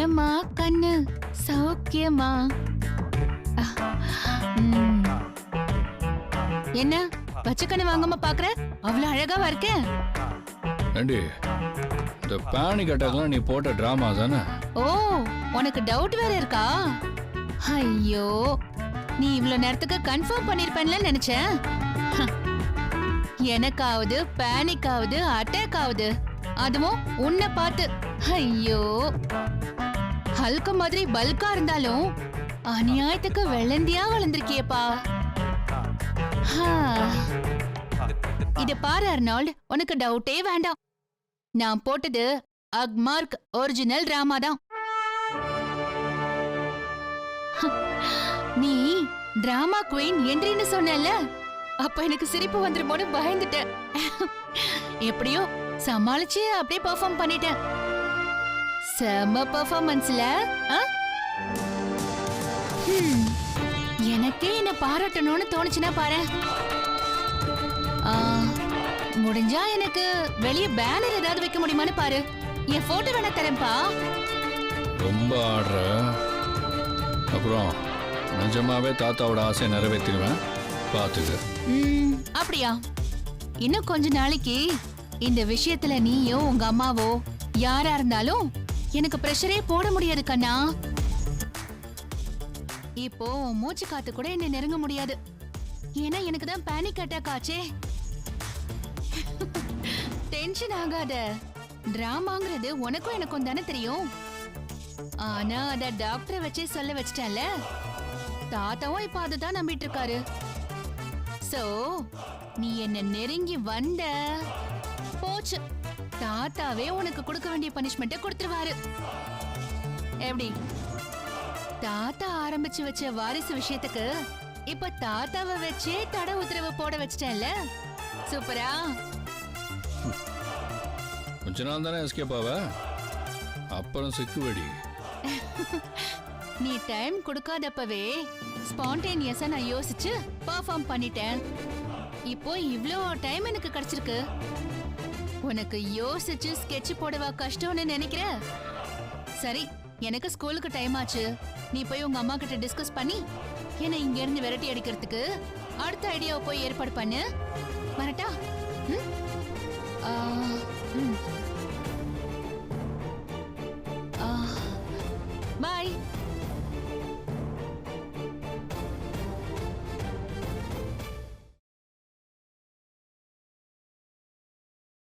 என்னம்மா கண்ணு சௌக்கியமா? ம். என்ன பச்சைக்கண்ணு வாங்காம பாக்குற? அவ்வளவு அழகாவா இருக்க. ஏண்டி இந்த பேனிக் அட்டாக்லாம் நீ போட்ட டிராமா தானே? ஓ, உனக்கு டவுட் வேற இருக்கா? ஐயோ, நீ இவ்வளவு நேரத்துக்கு கன்ஃபார்ம் பண்ணிருப்பேன்ல நினைச்சேன். எனக்காவது பேனிக் ஆகுது, அட்டாக் ஆகுது, அதுவும் உன்னை பார்த்து. ஐயோ, ஹல்க மாதிரி பல்கா இருந்தாலும் அநியாயத்துக்கு வெள்ளந்தியா வளர்ந்திருக்கியப்பா. இத பாரு அர்னால்ட், உனக்கு டவுட்டே வேண்டாம். நான் போட்டது அக்மார்க் ஒரிஜினல் டிராமா தான். நீ டிராமா குயின் என்றின்னு சொன்னல, அப்ப எனக்கு சிரிப்பு வந்துருமோன்னு பயந்துட்டேன். எப்படியோ சமாளிச்சு அப்படியே பெர்ஃபார்ம் பண்ணிட்டேன். செம பெர்ஃபார்மன்ஸ்ல. எனக்கே என்ன பாராட்டணும்னு தோணுச்சுன்னா பாரு. முடிஞ்சா எனக்கு வெளிய பேனர் ஏதாவது வைக்க முடியுமான்னு பாரு. என் போட்டோ வேணா தரேன்பா. ரொம்ப ஆடுற. அப்புறம் நிஜமாவே தாத்தாவோட ஆசையை நிறைவேற்றிடுவேன், பாத்துக்க. அப்படியா? இன்னும் கொஞ்ச நாளைக்கு இந்த விஷயத்துல நீயோ உங்க அம்மாவோ யாரா இருந்தாலும் எனக்கு பிரஷரே போட முடியாது கண்ணா. இப்போ மூச்சு காத்து கூட என்ன நெருங்க முடியாது. ஏன்னா எனக்கு தான் பேனிக் அட்டாக் ஆச்சே. டென்ஷன் ஆகாத. டிராமாங்கிறது உனக்கும் எனக்கும் தானே தெரியும். ஆனா அத டாக்டரை வச்சே சொல்ல வச்சிட்டேன்ல. தாத்தாவும் இப்ப அதுதான் நம்பிட்டு இருக்காரு. சோ நீ என்ன நெருங்கி வந்த போச்சு, தாத்தாவே உனக்கு கொடுக்க வேண்டிய பனிஷ்மெண்ட்டை கொடுத்துருவாரு. எப்படி? தாத்தா ஆரம்பிச்சு வச்ச வாரிசு விஷயத்துக்கு இப்ப தாத்தாவை வச்சே தடை உத்தரவு போட வச்சிட்டேன்ல. சூப்பரா? கொஞ்ச நாள் தானே எஸ்கேப் ஆவ, அப்புறம் சிக்குவடி. நீ டைம் கொடுக்காதப்பவே ஸ்பான்டேனியஸா நான் யோசிச்சு பெர்ஃபார்ம் பண்ணிட்டேன். இப்போ இவ்ளோ டைம் எனக்கு கிடைச்சிருக்கு. உனக்கு யோசிச்சு ஸ்கெட்ச் போடவா கஷ்டம்னு நினைக்கிற? சரி, எனக்கு ஸ்கூலுக்கு டைம் ஆச்சு. நீ போய் உங்க அம்மா கிட்ட டிஸ்கஸ் பண்ணி என்ன இங்க இருந்து விரட்டி அடிக்கிறதுக்கு அடுத்த ஐடியாவை போய் ஏற்பாடு பண்ணு. வரட்டா?